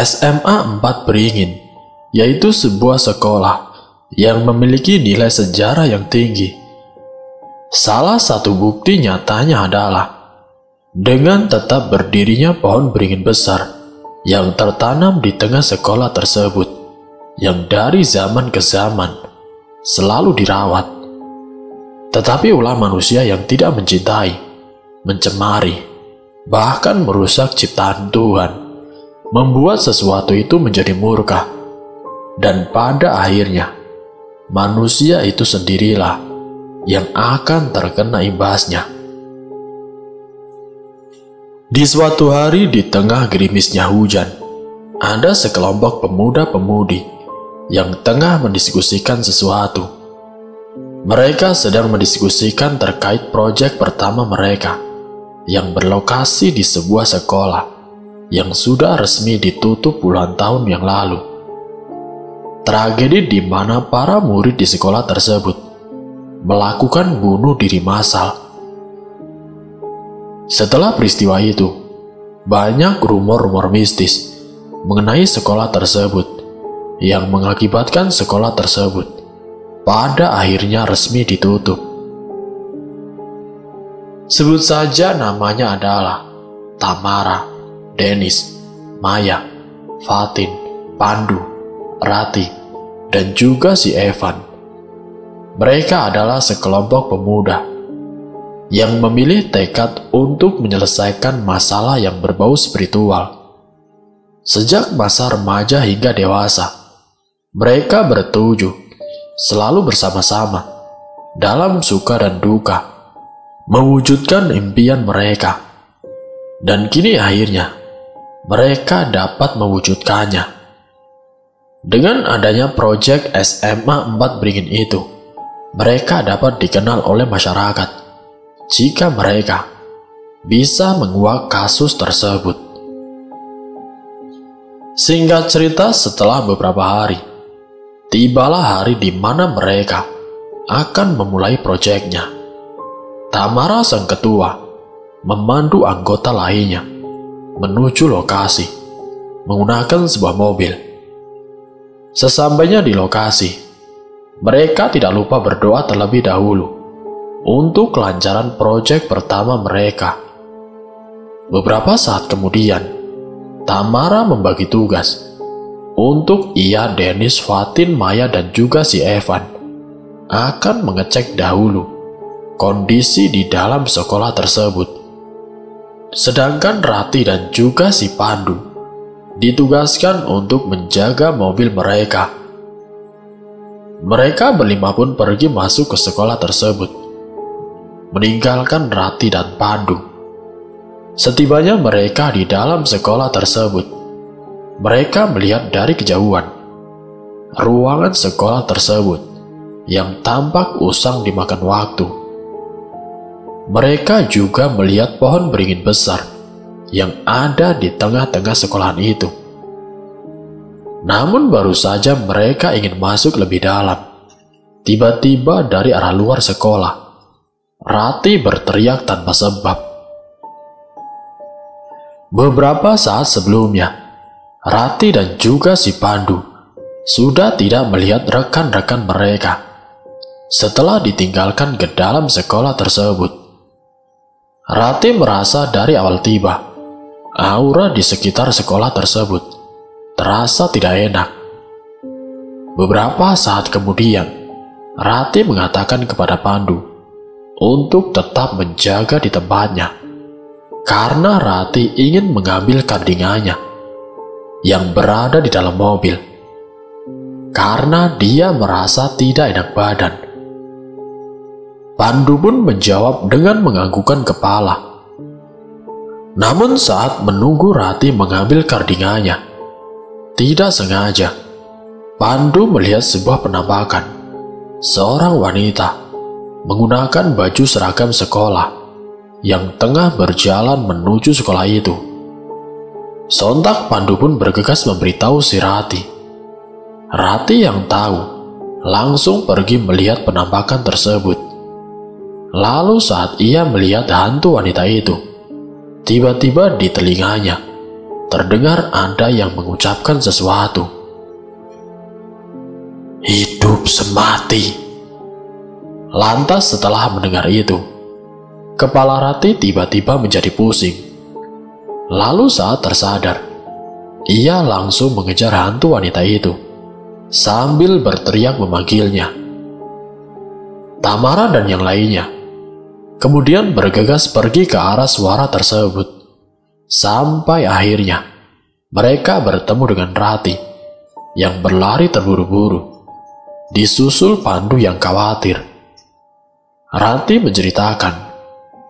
SMA 4 Beringin, yaitu sebuah sekolah yang memiliki nilai sejarah yang tinggi. Salah satu bukti nyatanya adalah dengan tetap berdirinya pohon beringin besar yang tertanam di tengah sekolah tersebut, yang dari zaman ke zaman selalu dirawat. Tetapi ulah manusia yang tidak mencintai, mencemari, bahkan merusak ciptaan Tuhan, membuat sesuatu itu menjadi murka. Dan pada akhirnya, manusia itu sendirilah yang akan terkena imbasnya. Di suatu hari di tengah gerimisnya hujan, ada sekelompok pemuda-pemudi yang tengah mendiskusikan sesuatu. Mereka sedang mendiskusikan terkait proyek pertama mereka yang berlokasi di sebuah sekolah yang sudah resmi ditutup puluhan tahun yang lalu. Tragedi di mana para murid di sekolah tersebut melakukan bunuh diri massal. Setelah peristiwa itu, banyak rumor-rumor mistis mengenai sekolah tersebut yang mengakibatkan sekolah tersebut pada akhirnya resmi ditutup. Sebut saja namanya adalah Tamara, Dennis, Maya, Fatin, Pandu, Rati, dan juga si Evan. Mereka adalah sekelompok pemuda yang memilih tekad untuk menyelesaikan masalah yang berbau spiritual. Sejak masa remaja hingga dewasa, mereka bertujuh selalu bersama-sama dalam suka dan duka, mewujudkan impian mereka. Dan kini akhirnya, mereka dapat mewujudkannya. Dengan adanya proyek SMA 4 Beringin itu, mereka dapat dikenal oleh masyarakat jika mereka bisa menguak kasus tersebut. Singkat cerita, setelah beberapa hari, tibalah hari di mana mereka akan memulai proyeknya. Tamara sang ketua memandu anggota lainnya menuju lokasi menggunakan sebuah mobil. Sesampainya di lokasi, mereka tidak lupa berdoa terlebih dahulu untuk kelancaran proyek pertama mereka. Beberapa saat kemudian, Tamara membagi tugas untuk ia, Dennis, Fatin, Maya, dan juga si Evan akan mengecek dahulu kondisi di dalam sekolah tersebut. Sedangkan Rati dan juga si Pandu ditugaskan untuk menjaga mobil mereka. Mereka berlima pun pergi masuk ke sekolah tersebut, meninggalkan Rati dan Pandu. Setibanya mereka di dalam sekolah tersebut, mereka melihat dari kejauhan ruangan sekolah tersebut yang tampak usang dimakan waktu. Mereka juga melihat pohon beringin besar yang ada di tengah-tengah sekolahan itu. Namun baru saja mereka ingin masuk lebih dalam, tiba-tiba dari arah luar sekolah, Rati berteriak tanpa sebab. Beberapa saat sebelumnya, Rati dan juga si Pandu sudah tidak melihat rekan-rekan mereka setelah ditinggalkan ke dalam sekolah tersebut. Rati merasa dari awal tiba, aura di sekitar sekolah tersebut terasa tidak enak. Beberapa saat kemudian, Rati mengatakan kepada Pandu untuk tetap menjaga di tempatnya, karena Rati ingin mengambil kardingannya yang berada di dalam mobil, karena dia merasa tidak enak badan. Pandu pun menjawab dengan menganggukkan kepala. Namun saat menunggu Rati mengambil kardingannya, tidak sengaja Pandu melihat sebuah penampakan seorang wanita menggunakan baju seragam sekolah yang tengah berjalan menuju sekolah itu. Sontak Pandu pun bergegas memberitahu si Rati. Rati yang tahu langsung pergi melihat penampakan tersebut. Lalu saat ia melihat hantu wanita itu, tiba-tiba di telinganya terdengar ada yang mengucapkan sesuatu. "Hidup semati." Lantas setelah mendengar itu, kepala Rati tiba-tiba menjadi pusing. Lalu saat tersadar, ia langsung mengejar hantu wanita itu sambil berteriak memanggilnya. Tamara dan yang lainnya kemudian bergegas pergi ke arah suara tersebut. Sampai akhirnya mereka bertemu dengan Rati yang berlari terburu-buru, disusul Pandu yang khawatir. Rati menceritakan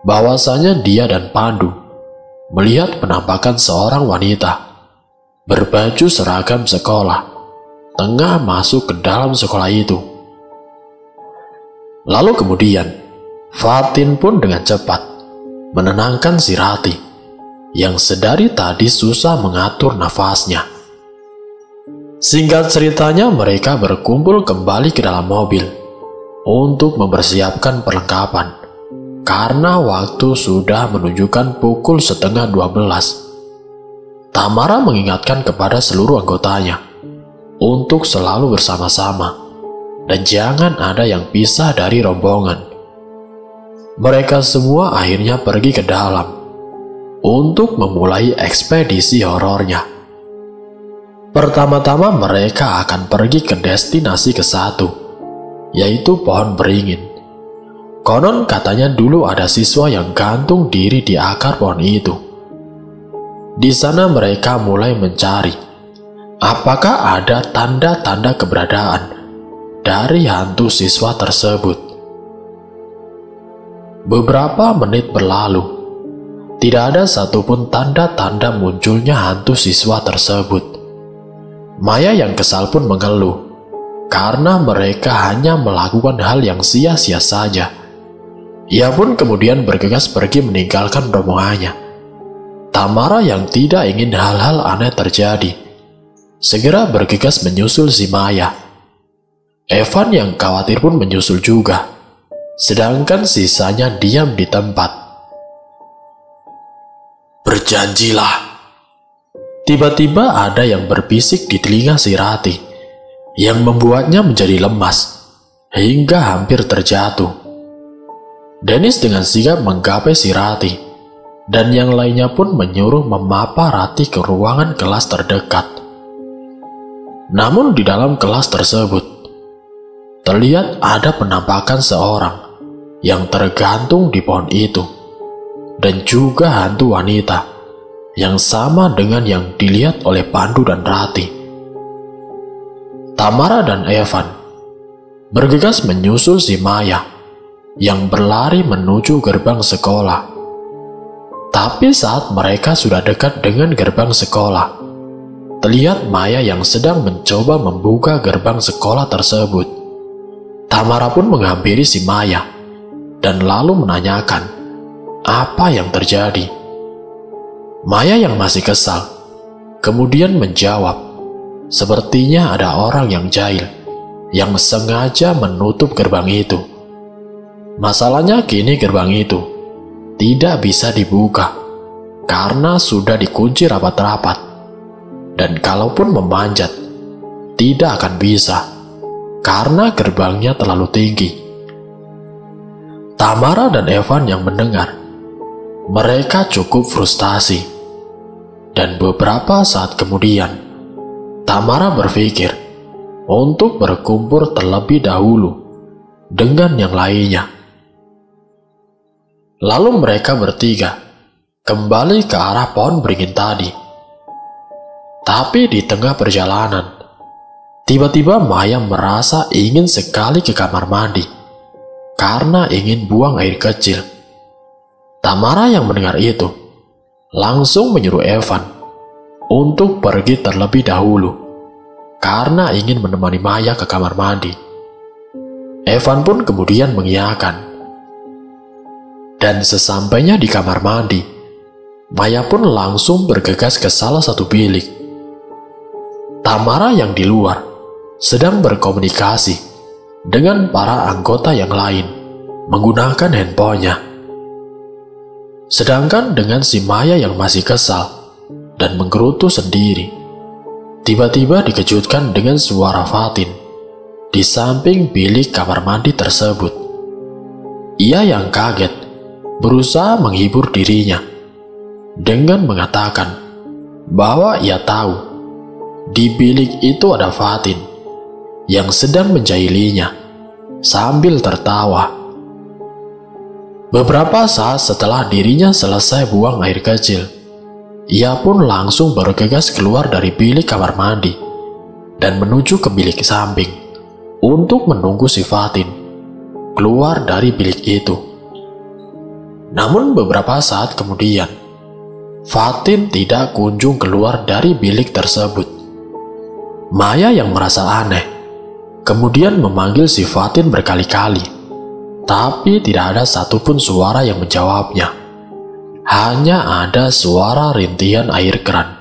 bahwasanya dia dan Pandu melihat penampakan seorang wanita berbaju seragam sekolah tengah masuk ke dalam sekolah itu. Lalu kemudian Fatin pun dengan cepat menenangkan si Rati yang sedari tadi susah mengatur nafasnya. Singkat ceritanya, mereka berkumpul kembali ke dalam mobil untuk mempersiapkan perlengkapan karena waktu sudah menunjukkan pukul 11:30. Tamara mengingatkan kepada seluruh anggotanya untuk selalu bersama-sama dan jangan ada yang pisah dari rombongan. Mereka semua akhirnya pergi ke dalam untuk memulai ekspedisi horornya. Pertama-tama mereka akan pergi ke destinasi ke-1, yaitu pohon beringin. Konon katanya dulu ada siswa yang gantung diri di akar pohon itu. Di sana mereka mulai mencari apakah ada tanda-tanda keberadaan dari hantu siswa tersebut. Beberapa menit berlalu, tidak ada satupun tanda-tanda munculnya hantu siswa tersebut. Maya yang kesal pun mengeluh karena mereka hanya melakukan hal yang sia-sia saja. Ia pun kemudian bergegas pergi meninggalkan rombongannya. Tamara yang tidak ingin hal-hal aneh terjadi segera bergegas menyusul si Maya. Evan yang khawatir pun menyusul juga, sedangkan sisanya diam di tempat. "Berjanjilah." Tiba-tiba ada yang berbisik di telinga si Rati yang membuatnya menjadi lemas hingga hampir terjatuh. Dennis dengan sigap menggapai si Rati dan yang lainnya pun menyuruh memapa Rati ke ruangan kelas terdekat. Namun di dalam kelas tersebut terlihat ada penampakan seorang yang tergantung di pohon itu dan juga hantu wanita yang sama dengan yang dilihat oleh Pandu dan Rati. Tamara dan Evan bergegas menyusul si Maya yang berlari menuju gerbang sekolah. Tapi saat mereka sudah dekat dengan gerbang sekolah, terlihat Maya yang sedang mencoba membuka gerbang sekolah tersebut. Tamara pun menghampiri si Maya dan lalu menanyakan apa yang terjadi. Maya yang masih kesal kemudian menjawab, sepertinya ada orang yang jahil yang sengaja menutup gerbang itu. Masalahnya kini gerbang itu tidak bisa dibuka karena sudah dikunci rapat-rapat, dan kalaupun memanjat tidak akan bisa karena gerbangnya terlalu tinggi. Tamara dan Evan yang mendengar, mereka cukup frustasi. Dan beberapa saat kemudian, Tamara berpikir untuk berkumpul terlebih dahulu dengan yang lainnya. Lalu mereka bertiga kembali ke arah pohon beringin tadi. Tapi di tengah perjalanan, tiba-tiba Maya merasa ingin sekali ke kamar mandi karena ingin buang air kecil. Tamara yang mendengar itu langsung menyuruh Evan untuk pergi terlebih dahulu karena ingin menemani Maya ke kamar mandi. Evan pun kemudian mengiyakan. Dan sesampainya di kamar mandi, Maya pun langsung bergegas ke salah satu bilik. Tamara yang di luar sedang berkomunikasi dengan para anggota yang lain menggunakan handphonenya. Sedangkan dengan si Maya yang masih kesal dan menggerutu sendiri. Tiba-tiba dikejutkan dengan suara Fatin di samping bilik kamar mandi tersebut. Ia yang kaget berusaha menghibur dirinya dengan mengatakan bahwa ia tahu di bilik itu ada Fatin yang sedang menjahilinya sambil tertawa. Beberapa saat setelah dirinya selesai buang air kecil, ia pun langsung bergegas keluar dari bilik kamar mandi dan menuju ke bilik samping untuk menunggu si Fatin keluar dari bilik itu. Namun beberapa saat kemudian, Fatin tidak kunjung keluar dari bilik tersebut. Maya yang merasa aneh kemudian memanggil si Fatin berkali-kali, tapi tidak ada satupun suara yang menjawabnya. Hanya ada suara rintihan air keran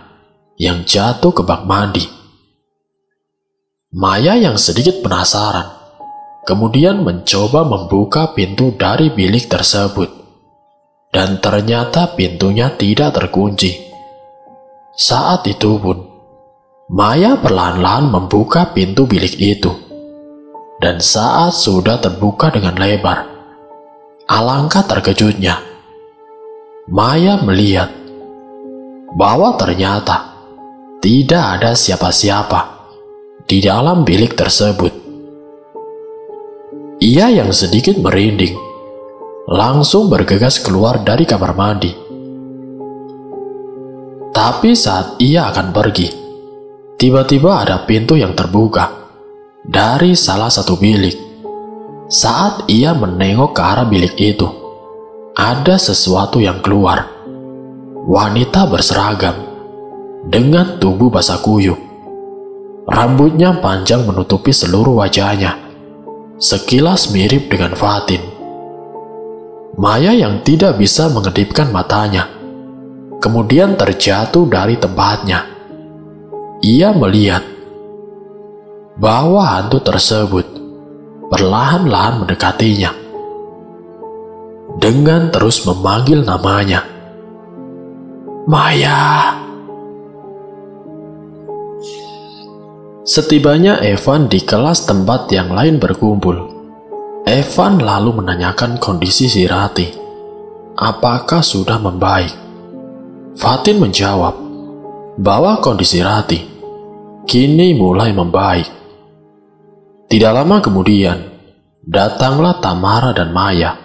yang jatuh ke bak mandi. Maya yang sedikit penasaran kemudian mencoba membuka pintu dari bilik tersebut, dan ternyata pintunya tidak terkunci. Saat itu pun Maya perlahan-lahan membuka pintu bilik itu, dan saat sudah terbuka dengan lebar, alangkah terkejutnya Maya melihat bahwa ternyata tidak ada siapa-siapa di dalam bilik tersebut. Ia yang sedikit merinding langsung bergegas keluar dari kamar mandi. Tapi saat ia akan pergi, tiba-tiba ada pintu yang terbuka dari salah satu bilik. Saat ia menengok ke arah bilik itu, ada sesuatu yang keluar. Wanita berseragam dengan tubuh basah kuyup. Rambutnya panjang menutupi seluruh wajahnya, sekilas mirip dengan Fatin. Maya yang tidak bisa mengedipkan matanya kemudian terjatuh dari tempatnya. Ia melihat bahwa hantu tersebut perlahan-lahan mendekatinya dengan terus memanggil namanya, "Maya." Setibanya Evan di kelas tempat yang lain berkumpul, Evan lalu menanyakan kondisi si Rati, apakah sudah membaik. Fatin menjawab bahwa kondisi Rati kini mulai membaik. Tidak lama kemudian, datanglah Tamara dan Maya.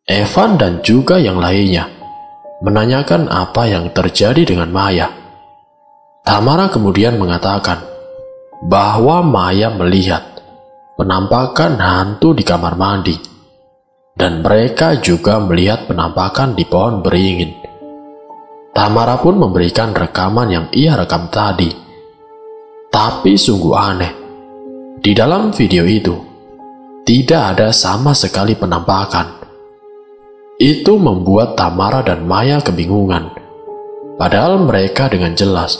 Evan dan juga yang lainnya menanyakan apa yang terjadi dengan Maya. Tamara kemudian mengatakan bahwa Maya melihat penampakan hantu di kamar mandi, dan mereka juga melihat penampakan di pohon beringin. Tamara pun memberikan rekaman yang ia rekam tadi. Tapi sungguh aneh, di dalam video itu tidak ada sama sekali penampakan. Itu membuat Tamara dan Maya kebingungan, padahal mereka dengan jelas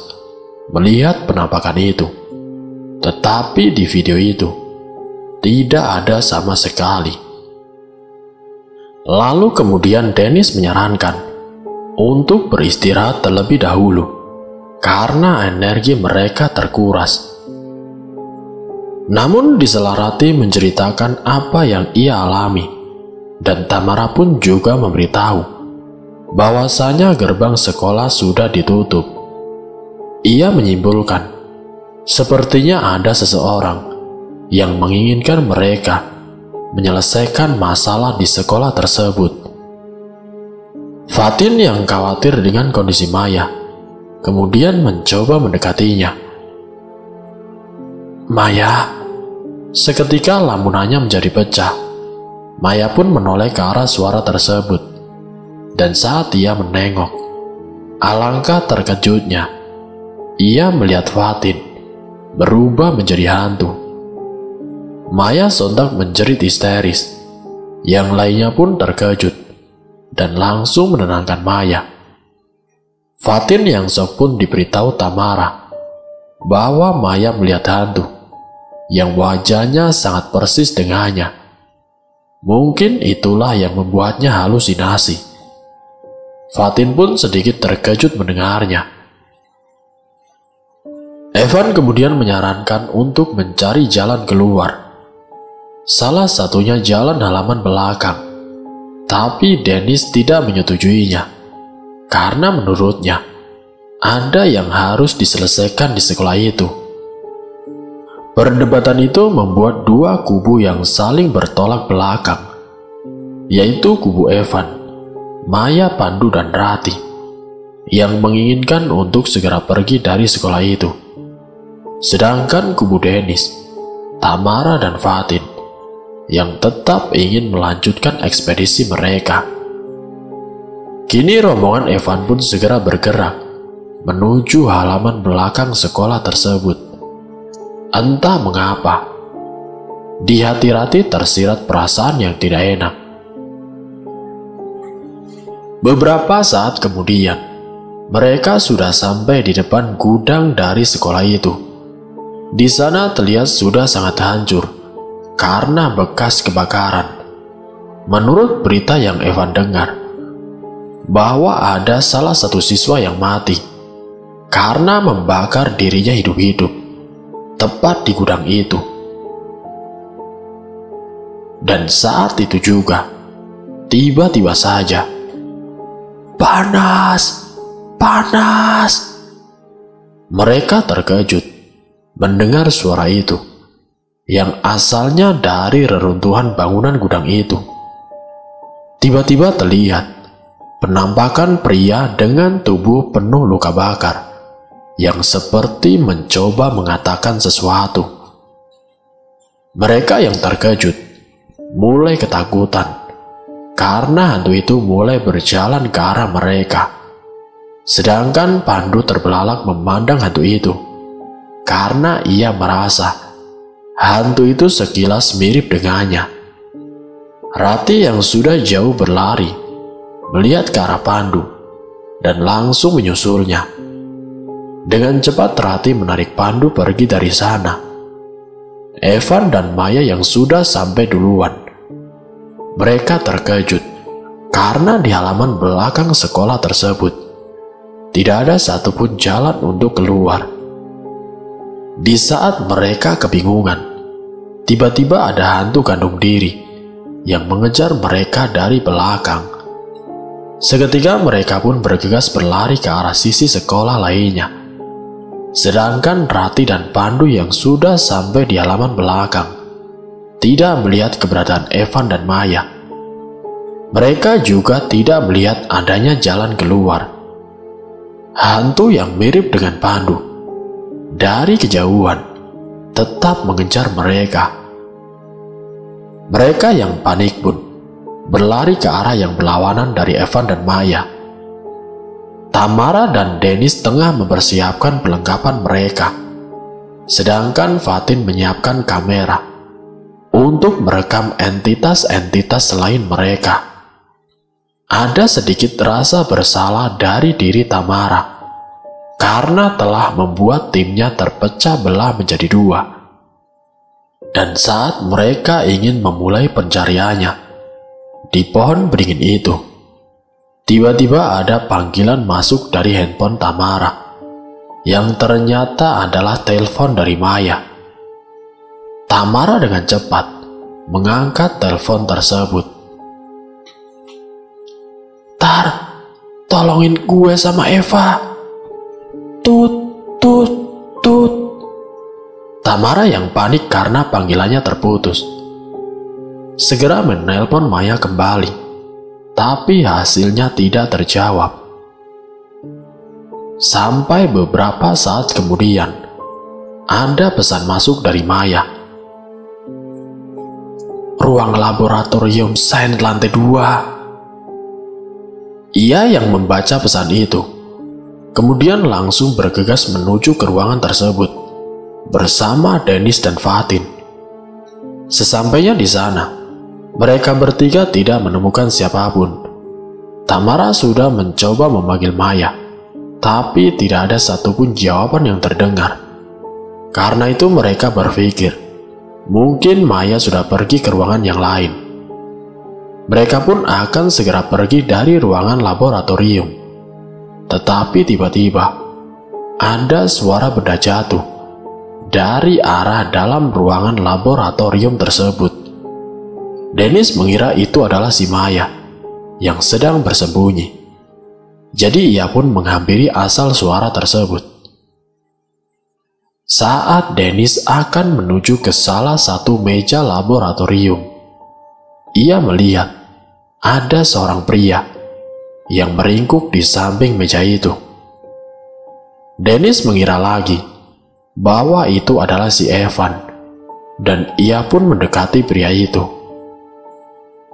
melihat penampakan itu. Tetapi di video itu tidak ada sama sekali. Lalu kemudian Dennis menyarankan untuk beristirahat terlebih dahulu karena energi mereka terkuras. Namun di sela Rati menceritakan apa yang ia alami, dan Tamara pun juga memberitahu bahwasanya gerbang sekolah sudah ditutup. Ia menyimpulkan sepertinya ada seseorang yang menginginkan mereka menyelesaikan masalah di sekolah tersebut. Fatin yang khawatir dengan kondisi Maya kemudian mencoba mendekatinya. "Maya." Seketika lamunannya menjadi pecah. Maya pun menoleh ke arah suara tersebut, dan saat ia menengok, alangkah terkejutnya ia melihat Fatin berubah menjadi hantu. Maya sontak menjerit histeris. Yang lainnya pun terkejut dan langsung menenangkan Maya. Fatin yang shock pun diberitahu Tamara bahwa Maya melihat hantu yang wajahnya sangat persis dengannya. Mungkin itulah yang membuatnya halusinasi. Fatin pun sedikit terkejut mendengarnya. Evan kemudian menyarankan untuk mencari jalan keluar. Salah satunya jalan halaman belakang. Tapi Dennis tidak menyetujuinya. Karena menurutnya, ada yang harus diselesaikan di sekolah itu. Perdebatan itu membuat dua kubu yang saling bertolak belakang, yaitu kubu Evan, Maya, Pandu, dan Rati, yang menginginkan untuk segera pergi dari sekolah itu. Sedangkan kubu Dennis, Tamara, dan Fatin yang tetap ingin melanjutkan ekspedisi mereka. Kini rombongan Evan pun segera bergerak menuju halaman belakang sekolah tersebut. Entah mengapa, di hati Rati tersirat perasaan yang tidak enak. Beberapa saat kemudian, mereka sudah sampai di depan gudang dari sekolah itu. Di sana terlihat sudah sangat hancur karena bekas kebakaran. Menurut berita yang Evan dengar, bahwa ada salah satu siswa yang mati karena membakar dirinya hidup-hidup tepat di gudang itu. Dan saat itu juga, tiba-tiba saja, panas, panas. Mereka terkejut mendengar suara itu, yang asalnya dari reruntuhan bangunan gudang itu. Tiba-tiba terlihat penampakan pria dengan tubuh penuh luka bakar, yang seperti mencoba mengatakan sesuatu. Mereka yang terkejut mulai ketakutan, karena hantu itu mulai berjalan ke arah mereka. Sedangkan Pandu terbelalak memandang hantu itu, karena ia merasa hantu itu sekilas mirip dengannya. Rati yang sudah jauh berlari melihat ke arah Pandu dan langsung menyusulnya. Dengan cepat Rati menarik Pandu pergi dari sana. Evan dan Maya yang sudah sampai duluan. Mereka terkejut karena di halaman belakang sekolah tersebut tidak ada satupun jalan untuk keluar. Di saat mereka kebingungan, tiba-tiba ada hantu gantung diri yang mengejar mereka dari belakang. Seketika mereka pun bergegas berlari ke arah sisi sekolah lainnya. Sedangkan Rati dan Pandu yang sudah sampai di halaman belakang tidak melihat keberadaan Evan dan Maya. Mereka juga tidak melihat adanya jalan keluar. Hantu yang mirip dengan Pandu dari kejauhan tetap mengejar mereka. Mereka yang panik pun berlari ke arah yang berlawanan dari Evan dan Maya. Tamara dan Dennis tengah mempersiapkan perlengkapan mereka, sedangkan Fatin menyiapkan kamera untuk merekam entitas-entitas selain mereka. Ada sedikit rasa bersalah dari diri Tamara karena telah membuat timnya terpecah belah menjadi dua. Dan saat mereka ingin memulai pencariannya di pohon beringin itu, tiba-tiba ada panggilan masuk dari handphone Tamara, yang ternyata adalah telepon dari Maya. Tamara dengan cepat mengangkat telepon tersebut. "Tar, tolongin gue sama Eva. Tut, tut, tut." Tamara yang panik karena panggilannya terputus segera menelpon Maya kembali, tapi hasilnya tidak terjawab. Sampai beberapa saat kemudian, ada pesan masuk dari Maya. "Ruang laboratorium sains lantai 2. Ia yang membaca pesan itu kemudian langsung bergegas menuju ke ruangan tersebut bersama Dennis dan Fatin. Sesampainya di sana, mereka bertiga tidak menemukan siapapun. Tamara sudah mencoba memanggil Maya, tapi tidak ada satupun jawaban yang terdengar. Karena itu mereka berpikir, mungkin Maya sudah pergi ke ruangan yang lain. Mereka pun akan segera pergi dari ruangan laboratorium. Tetapi tiba-tiba, ada suara benda jatuh dari arah dalam ruangan laboratorium tersebut. Dennis mengira itu adalah si Maya yang sedang bersembunyi. Jadi ia pun menghampiri asal suara tersebut. Saat Dennis akan menuju ke salah satu meja laboratorium, ia melihat ada seorang pria yang meringkuk di samping meja itu. Dennis mengira lagi bahwa itu adalah si Evan, dan ia pun mendekati pria itu.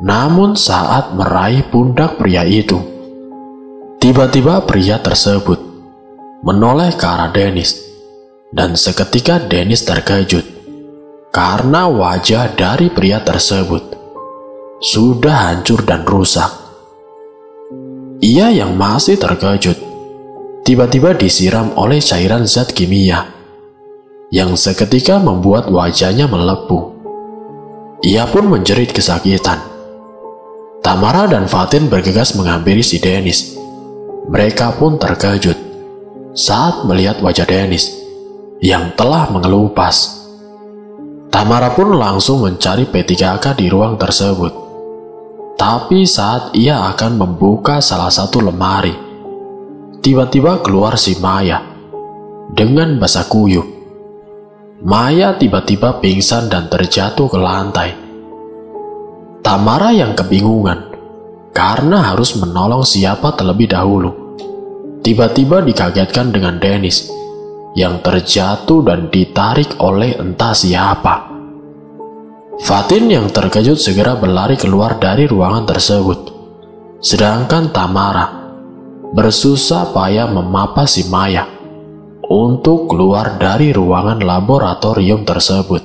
Namun saat meraih pundak pria itu, tiba-tiba pria tersebut menoleh ke arah Dennis, dan seketika Dennis terkejut karena wajah dari pria tersebut sudah hancur dan rusak. Ia yang masih terkejut tiba-tiba disiram oleh cairan zat kimia yang seketika membuat wajahnya melepuh. Ia pun menjerit kesakitan. Tamara dan Fatin bergegas menghampiri si Dennis. Mereka pun terkejut saat melihat wajah Dennis yang telah mengelupas. Tamara pun langsung mencari P3K di ruang tersebut. Tapi saat ia akan membuka salah satu lemari, tiba-tiba keluar si Maya dengan basah kuyup. Maya tiba-tiba pingsan dan terjatuh ke lantai. Tamara yang kebingungan karena harus menolong siapa terlebih dahulu, tiba-tiba dikagetkan dengan Dennis yang terjatuh dan ditarik oleh entah siapa. Fatin yang terkejut segera berlari keluar dari ruangan tersebut, sedangkan Tamara bersusah payah memapa si Maya untuk keluar dari ruangan laboratorium tersebut.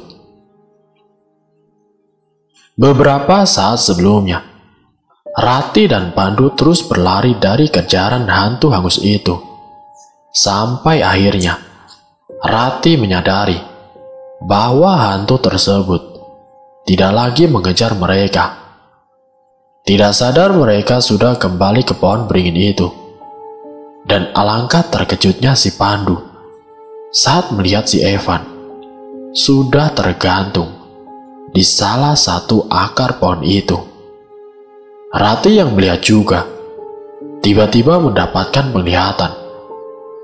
Beberapa saat sebelumnya, Rati dan Pandu terus berlari dari kejaran hantu hangus itu. Sampai akhirnya, Rati menyadari bahwa hantu tersebut tidak lagi mengejar mereka. Tidak sadar mereka sudah kembali ke pohon beringin itu. Dan alangkah terkejutnya si Pandu saat melihat si Evan sudah tergantung di salah satu akar pohon itu. Rati yang melihat juga tiba-tiba mendapatkan penglihatan.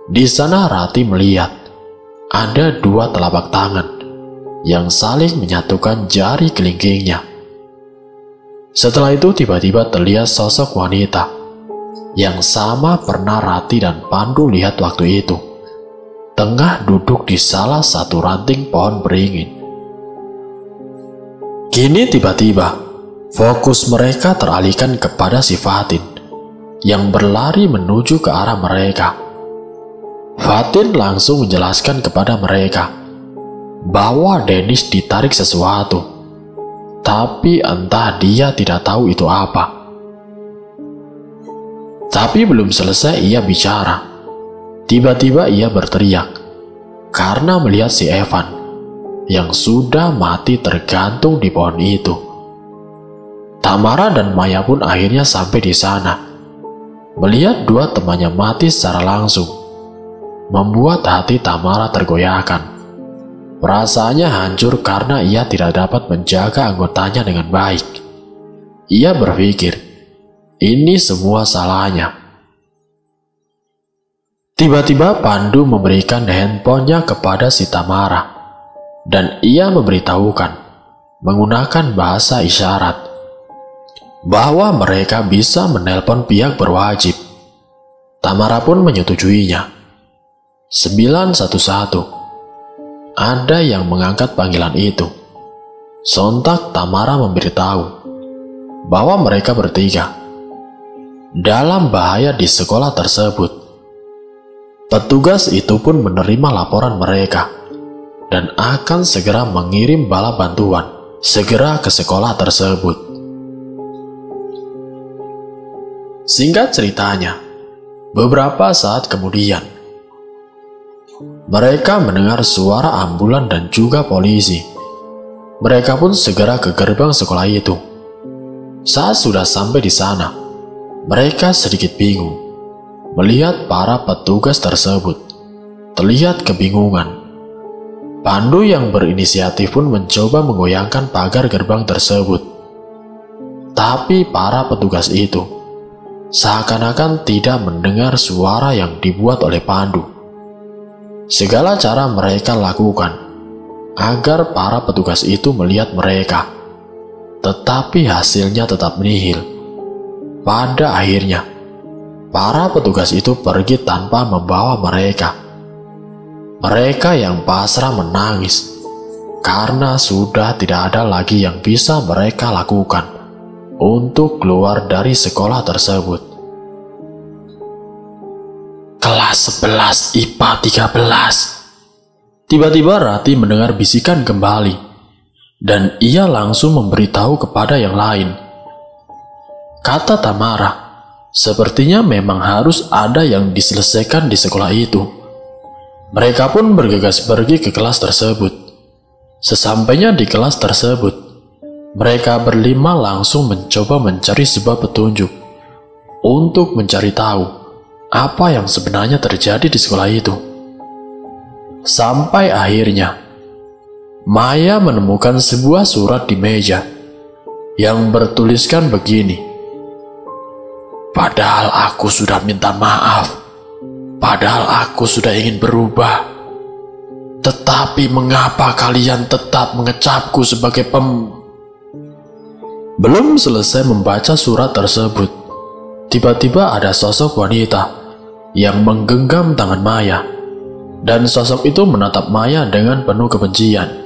Di sana Rati melihat ada dua telapak tangan yang saling menyatukan jari kelingkingnya. Setelah itu tiba-tiba terlihat sosok wanita yang sama pernah Rati dan Pandu lihat waktu itu, tengah duduk di salah satu ranting pohon beringin. Kini tiba-tiba fokus mereka teralihkan kepada si Fatin yang berlari menuju ke arah mereka. Fatin langsung menjelaskan kepada mereka bahwa Dennis ditarik sesuatu, tapi entah dia tidak tahu itu apa. Tapi belum selesai ia bicara, tiba-tiba ia berteriak karena melihat si Evan yang sudah mati tergantung di pohon itu. Tamara dan Maya pun akhirnya sampai di sana. Melihat dua temannya mati secara langsung, membuat hati Tamara tergoyahkan. Perasaannya hancur karena ia tidak dapat menjaga anggotanya dengan baik. Ia berpikir, ini semua salahnya. Tiba-tiba Pandu memberikan handphonenya kepada si Tamara, dan ia memberitahukan menggunakan bahasa isyarat bahwa mereka bisa menelpon pihak berwajib. Tamara pun menyetujuinya. 911. Ada yang mengangkat panggilan itu. Sontak Tamara memberitahu bahwa mereka bertiga dalam bahaya di sekolah tersebut. Petugas itu pun menerima laporan mereka dan akan segera mengirim bala bantuan segera ke sekolah tersebut. Singkat ceritanya, beberapa saat kemudian, mereka mendengar suara ambulan dan juga polisi. Mereka pun segera ke gerbang sekolah itu. Saat sudah sampai di sana, mereka sedikit bingung melihat para petugas tersebut. Terlihat kebingungan. Pandu yang berinisiatif pun mencoba menggoyangkan pagar gerbang tersebut. Tapi para petugas itu seakan-akan tidak mendengar suara yang dibuat oleh Pandu. Segala cara mereka lakukan agar para petugas itu melihat mereka, tetapi hasilnya tetap nihil. Pada akhirnya, para petugas itu pergi tanpa membawa mereka. Mereka yang pasrah menangis karena sudah tidak ada lagi yang bisa mereka lakukan untuk keluar dari sekolah tersebut. Kelas 11 IPA 13. Tiba-tiba Rati mendengar bisikan kembali, dan ia langsung memberitahu kepada yang lain. Kata Tamara, sepertinya memang harus ada yang diselesaikan di sekolah itu. Mereka pun bergegas pergi ke kelas tersebut. Sesampainya di kelas tersebut, mereka berlima langsung mencoba mencari sebuah petunjuk untuk mencari tahu apa yang sebenarnya terjadi di sekolah itu. Sampai akhirnya, Maya menemukan sebuah surat di meja yang bertuliskan begini. Padahal aku sudah minta maaf. Padahal aku sudah ingin berubah. Tetapi mengapa kalian tetap mengecapku sebagai Belum selesai membaca surat tersebut, tiba-tiba ada sosok wanita yang menggenggam tangan Maya, dan sosok itu menatap Maya dengan penuh kebencian.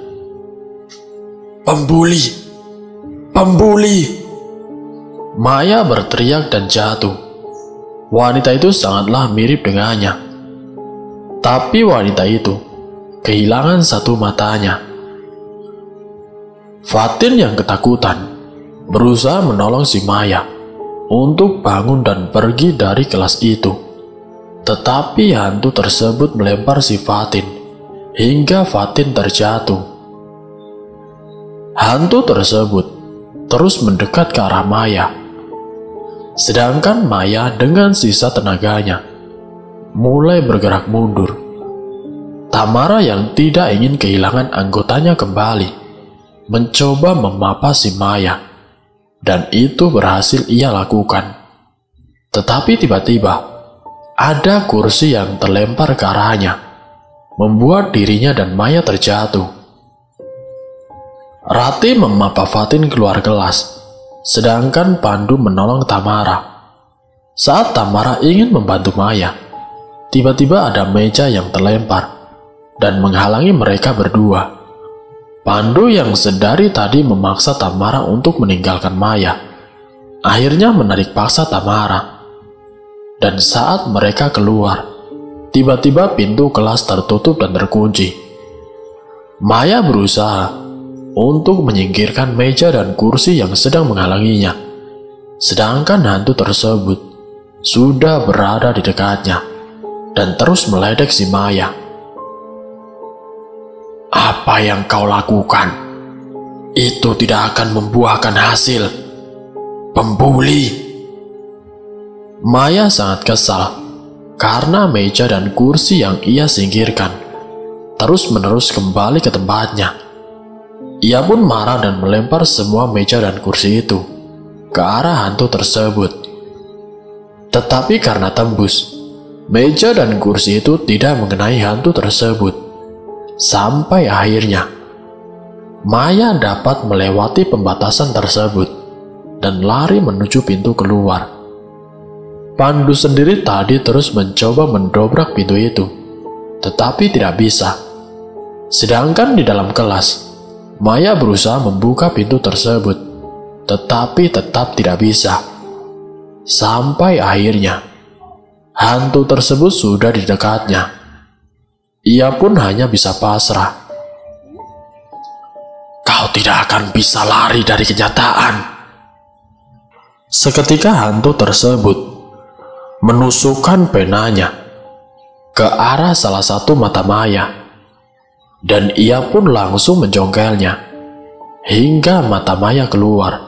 Pembuli! Pembuli! Maya berteriak dan jatuh. Wanita itu sangatlah mirip dengannya. Tapi wanita itu kehilangan satu matanya. Fatin yang ketakutan berusaha menolong si Maya untuk bangun dan pergi dari kelas itu. Tetapi hantu tersebut melempar si Fatin hingga Fatin terjatuh. Hantu tersebut terus mendekat ke arah Maya. Sedangkan Maya dengan sisa tenaganya mulai bergerak mundur. Tamara yang tidak ingin kehilangan anggotanya kembali mencoba memapa si Maya, dan itu berhasil ia lakukan. Tetapi tiba-tiba ada kursi yang terlempar ke arahnya, membuat dirinya dan Maya terjatuh. Rati memapa Fatin keluar kelas, sedangkan Pandu menolong Tamara. Saat Tamara ingin membantu Maya, tiba-tiba ada meja yang terlempar dan menghalangi mereka berdua. Pandu yang sedari tadi memaksa Tamara untuk meninggalkan Maya, akhirnya menarik paksa Tamara. Dan saat mereka keluar, tiba-tiba pintu kelas tertutup dan terkunci. Maya berusaha untuk menyingkirkan meja dan kursi yang sedang menghalanginya, sedangkan hantu tersebut sudah berada di dekatnya dan terus meledek si Maya. Apa yang kau lakukan itu tidak akan membuahkan hasil, pembuli. Maya sangat kesal karena meja dan kursi yang ia singkirkan terus-menerus kembali ke tempatnya. Ia pun marah dan melempar semua meja dan kursi itu ke arah hantu tersebut. Tetapi karena tembus, meja dan kursi itu tidak mengenai hantu tersebut. Sampai akhirnya, Maya dapat melewati pembatasan tersebut dan lari menuju pintu keluar. Pandu sendiri tadi terus mencoba mendobrak pintu itu, tetapi tidak bisa. Sedangkan di dalam kelas, Maya berusaha membuka pintu tersebut, tetapi tetap tidak bisa. Sampai akhirnya, hantu tersebut sudah di dekatnya. Ia pun hanya bisa pasrah. Kau tidak akan bisa lari dari kenyataan. Seketika hantu tersebut menusukkan penanya ke arah salah satu mata Maya, dan ia pun langsung menjongkelnya hingga mata Maya keluar.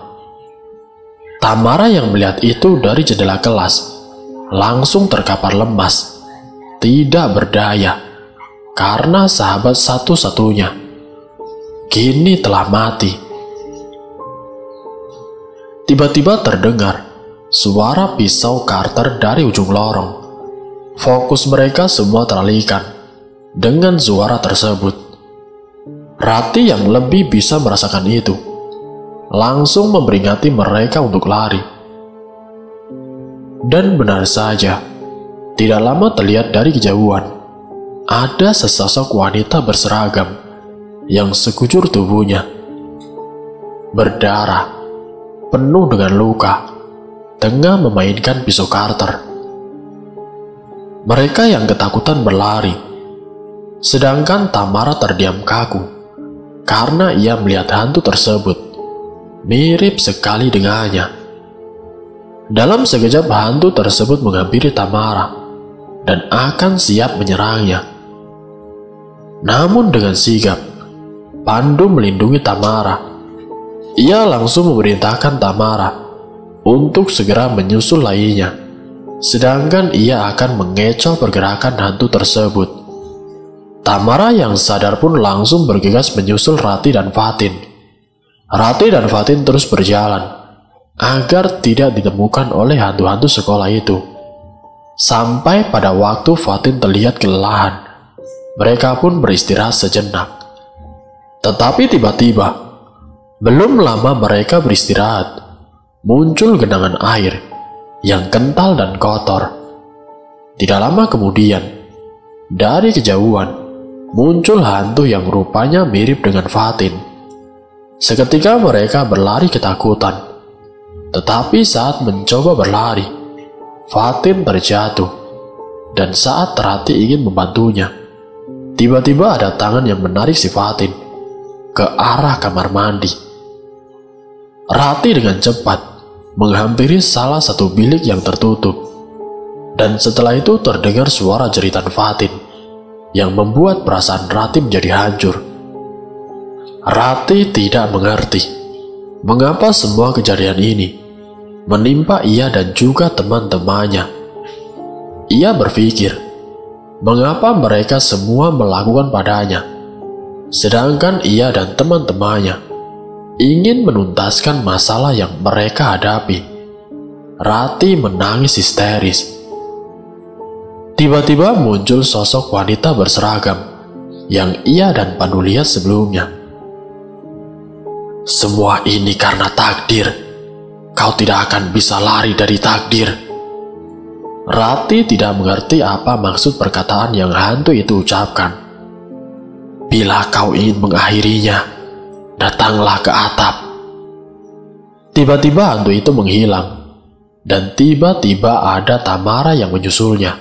Tamara yang melihat itu dari jendela kelas langsung terkapar lemas, tidak berdaya. karena sahabat satu-satunya kini telah mati. Tiba-tiba terdengar suara pisau Carter dari ujung lorong. Fokus mereka semua teralihkan dengan suara tersebut. Rati yang lebih bisa merasakan itu langsung memperingati mereka untuk lari. Dan benar saja, tidak lama terlihat dari kejauhan ada sesosok wanita berseragam yang sekujur tubuhnya berdarah, penuh dengan luka, tengah memainkan pisau Carter. Mereka yang ketakutan berlari, sedangkan Tamara terdiam kaku karena ia melihat hantu tersebut mirip sekali dengannya. Dalam sekejap hantu tersebut menghampiri Tamara dan akan siap menyerangnya. Namun dengan sigap, Pandu melindungi Tamara. Ia langsung memerintahkan Tamara untuk segera menyusul lainnya, sedangkan ia akan mengecoh pergerakan hantu tersebut. Tamara yang sadar pun langsung bergegas menyusul Rati dan Fatin. Rati dan Fatin terus berjalan agar tidak ditemukan oleh hantu-hantu sekolah itu. Sampai pada waktu Fatin terlihat kelelahan, mereka pun beristirahat sejenak. Tetapi tiba-tiba, belum lama mereka beristirahat, muncul genangan air yang kental dan kotor. Tidak lama kemudian, dari kejauhan, muncul hantu yang rupanya mirip dengan Fatin. Seketika mereka berlari ketakutan. Tetapi saat mencoba berlari, Fatin terjatuh. Dan saat Rati ingin membantunya, tiba-tiba ada tangan yang menarik si Fatin ke arah kamar mandi. Rati dengan cepat menghampiri salah satu bilik yang tertutup. Dan setelah itu terdengar suara jeritan Fatin yang membuat perasaan Rati menjadi hancur. Rati tidak mengerti mengapa semua kejadian ini menimpa ia dan juga teman-temannya. Ia berpikir, mengapa mereka semua melakukan padanya, sedangkan ia dan teman-temannya ingin menuntaskan masalah yang mereka hadapi. Rati menangis histeris. Tiba-tiba muncul sosok wanita berseragam yang ia dan Pandu lihat sebelumnya. Semua ini karena takdir. Kau tidak akan bisa lari dari takdir. Rati tidak mengerti apa maksud perkataan yang hantu itu ucapkan. Bila kau ingin mengakhirinya, datanglah ke atap. Tiba-tiba hantu itu menghilang, dan tiba-tiba ada Tamara yang menyusulnya.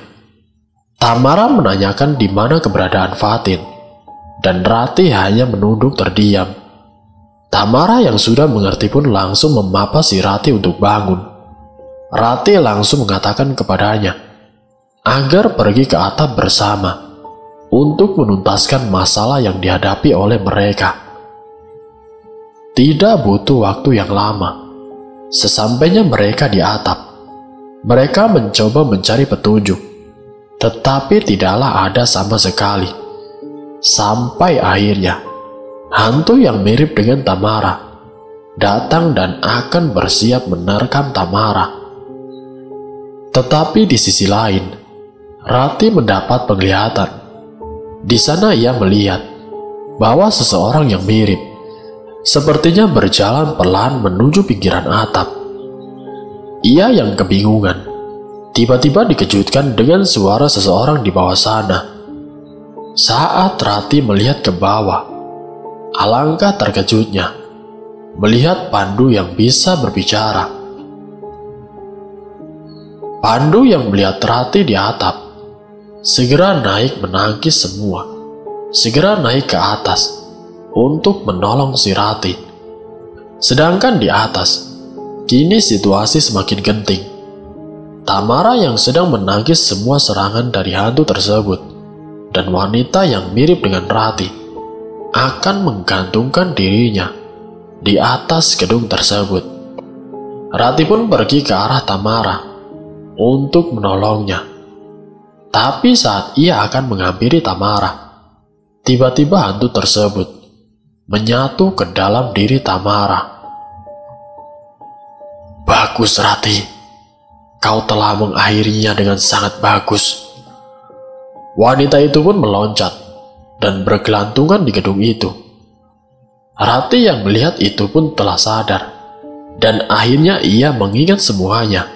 Tamara menanyakan di mana keberadaan Fatin, dan Rati hanya menunduk terdiam. Tamara yang sudah mengerti pun langsung memapa si Rati untuk bangun. Rati langsung mengatakan kepadanya agar pergi ke atap bersama untuk menuntaskan masalah yang dihadapi oleh mereka. Tidak butuh waktu yang lama. Sesampainya mereka di atap, mereka mencoba mencari petunjuk, tetapi tidaklah ada sama sekali. Sampai akhirnya, hantu yang mirip dengan Tamara datang dan akan bersiap menerkam Tamara. Tetapi di sisi lain, Rati mendapat penglihatan. Di sana ia melihat bahwa seseorang yang mirip sepertinya berjalan pelan menuju pinggiran atap. Ia yang kebingungan, tiba-tiba dikejutkan dengan suara seseorang di bawah sana. Saat Rati melihat ke bawah, alangkah terkejutnya melihat Pandu yang bisa berbicara. Pandu yang melihat Rati di atap segera naik menangkis semua, segera naik ke atas untuk menolong si Rati. Sedangkan di atas, kini situasi semakin genting. Tamara yang sedang menangkis semua serangan dari hantu tersebut dan wanita yang mirip dengan Rati akan menggantungkan dirinya di atas gedung tersebut. Rati pun pergi ke arah Tamara untuk menolongnya. Tapi saat ia akan menghampiri Tamara, tiba-tiba hantu tersebut menyatu ke dalam diri Tamara. "Bagus, Rati. Kau telah mengakhirinya dengan sangat bagus." Wanita itu pun meloncat dan bergelantungan di gedung itu. Rati yang melihat itu pun telah sadar, dan akhirnya ia mengingat semuanya.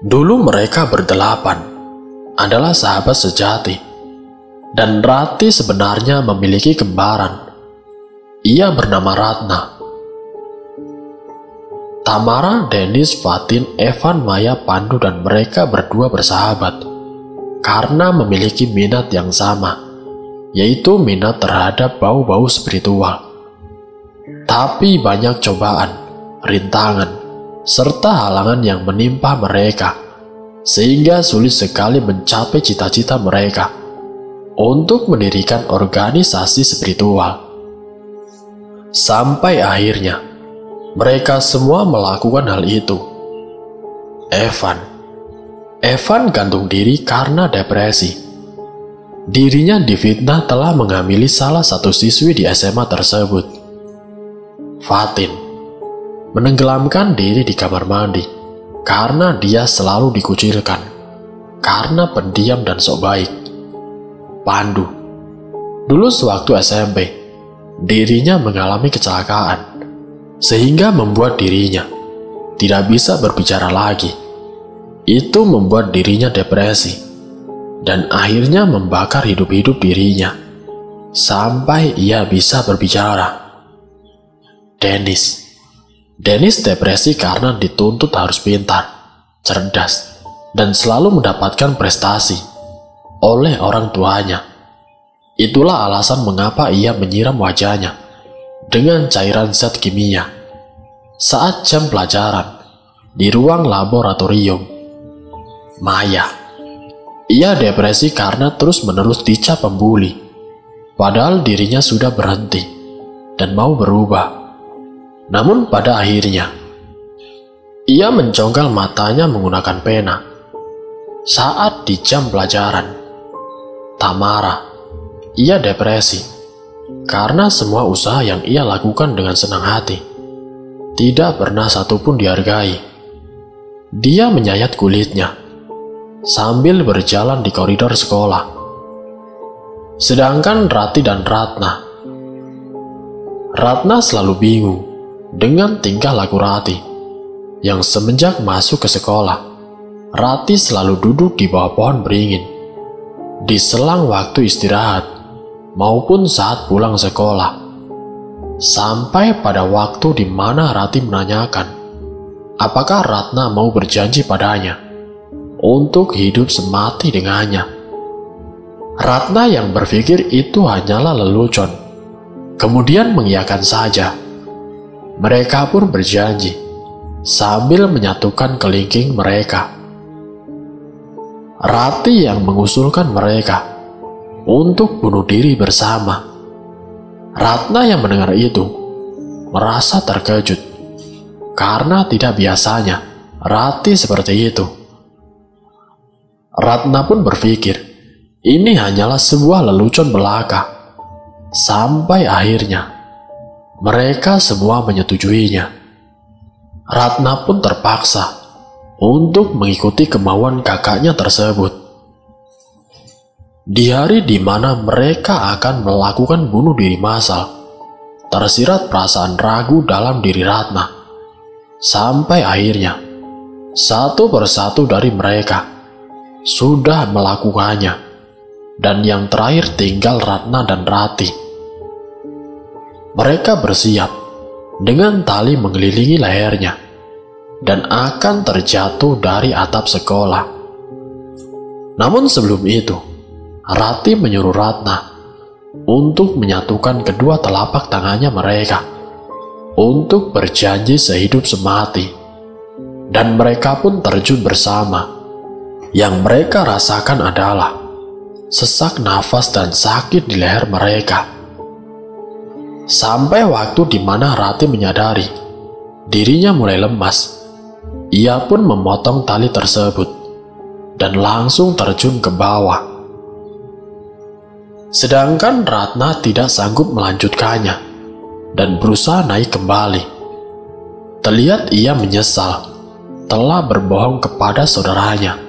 Dulu mereka berdelapan adalah sahabat sejati, dan Rati sebenarnya memiliki kembaran. Ia bernama Ratna. Tamara, Dennis, Fatin, Evan, Maya, Pandu, dan mereka berdua bersahabat karena memiliki minat yang sama, yaitu minat terhadap bau-bau spiritual. Tapi banyak cobaan, rintangan, serta halangan yang menimpa mereka, sehingga sulit sekali mencapai cita-cita mereka untuk mendirikan organisasi spiritual. Sampai akhirnya mereka semua melakukan hal itu. Evan gantung diri karena depresi. Dirinya difitnah telah menghamili salah satu siswi di SMA tersebut. Fatin menenggelamkan diri di kamar mandi karena dia selalu dikucilkan karena pendiam dan sok baik. Pandu dulu sewaktu SMP, dirinya mengalami kecelakaan sehingga membuat dirinya tidak bisa berbicara lagi. Itu membuat dirinya depresi dan akhirnya membakar hidup-hidup dirinya sampai ia bisa berbicara. Dennis depresi karena dituntut harus pintar, cerdas, dan selalu mendapatkan prestasi oleh orang tuanya. Itulah alasan mengapa ia menyiram wajahnya dengan cairan zat kimia saat jam pelajaran di ruang laboratorium. Maya, ia depresi karena terus-menerus dicap pembuli, padahal dirinya sudah berhenti dan mau berubah. Namun pada akhirnya, ia mencongkel matanya menggunakan pena saat di jam pelajaran. Tamara, ia depresi karena semua usaha yang ia lakukan dengan senang hati tidak pernah satupun dihargai. Dia menyayat kulitnya sambil berjalan di koridor sekolah. Sedangkan Rati dan Ratna selalu bingung dengan tingkah laku Rati yang semenjak masuk ke sekolah, Rati selalu duduk di bawah pohon beringin di selang waktu istirahat maupun saat pulang sekolah. Sampai pada waktu di mana Rati menanyakan apakah Ratna mau berjanji padanya untuk hidup semati dengannya. Ratna yang berpikir itu hanyalah lelucon, kemudian mengiyakan saja. Mereka pun berjanji sambil menyatukan kelingking mereka. Rati yang mengusulkan mereka untuk bunuh diri bersama. Ratna yang mendengar itu merasa terkejut karena tidak biasanya Rati seperti itu. Ratna pun berpikir ini hanyalah sebuah lelucon belaka. Sampai akhirnya mereka semua menyetujuinya. Ratna pun terpaksa untuk mengikuti kemauan kakaknya tersebut. Di hari di mana mereka akan melakukan bunuh diri massal, tersirat perasaan ragu dalam diri Ratna. Sampai akhirnya, satu persatu dari mereka sudah melakukannya, dan yang terakhir tinggal Ratna dan Rati. Mereka bersiap dengan tali mengelilingi lehernya dan akan terjatuh dari atap sekolah. Namun sebelum itu, Rati menyuruh Ratna untuk menyatukan kedua telapak tangannya mereka untuk berjanji sehidup semati, dan mereka pun terjun bersama. Yang mereka rasakan adalah sesak nafas dan sakit di leher mereka. Sampai waktu di mana Rati menyadari dirinya mulai lemas, ia pun memotong tali tersebut dan langsung terjun ke bawah. Sedangkan Ratna tidak sanggup melanjutkannya dan berusaha naik kembali. Terlihat ia menyesal telah berbohong kepada saudaranya.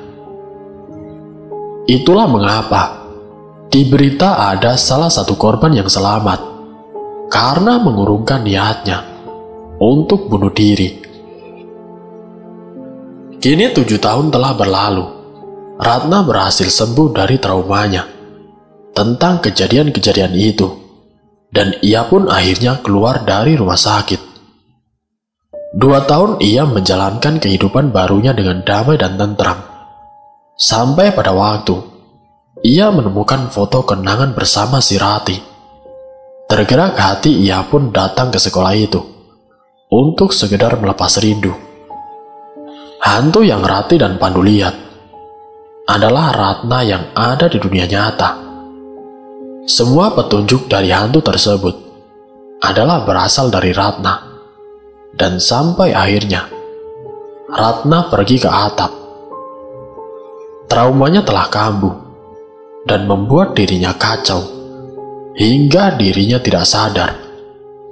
Itulah mengapa di berita ada salah satu korban yang selamat karena mengurungkan niatnya untuk bunuh diri. Kini 7 tahun telah berlalu. Ratna berhasil sembuh dari traumanya tentang kejadian-kejadian itu, dan ia pun akhirnya keluar dari rumah sakit. 2 tahun ia menjalankan kehidupan barunya dengan damai dan tentram. Sampai pada waktu ia menemukan foto kenangan bersama si Rati. Tergerak hati ia pun datang ke sekolah itu untuk sekedar melepas rindu. Hantu yang Rati dan Pandu lihat adalah Ratna yang ada di dunia nyata. Semua petunjuk dari hantu tersebut adalah berasal dari Ratna, dan sampai akhirnya Ratna pergi ke atap. Traumanya telah kambuh dan membuat dirinya kacau hingga dirinya tidak sadar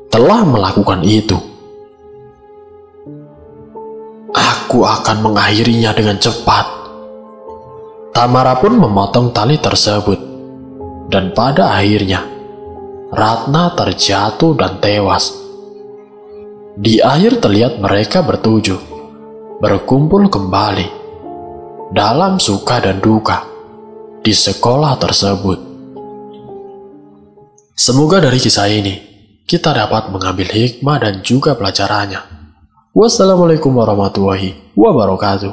telah melakukan itu. Aku akan mengakhirinya dengan cepat. Tamara pun memotong tali tersebut, dan pada akhirnya Ratna terjatuh dan tewas. Di akhir terlihat mereka bertujuh berkumpul kembali dalam suka dan duka di sekolah tersebut. Semoga dari kisah ini kita dapat mengambil hikmah dan juga pelajarannya. Wassalamualaikum warahmatullahi wabarakatuh.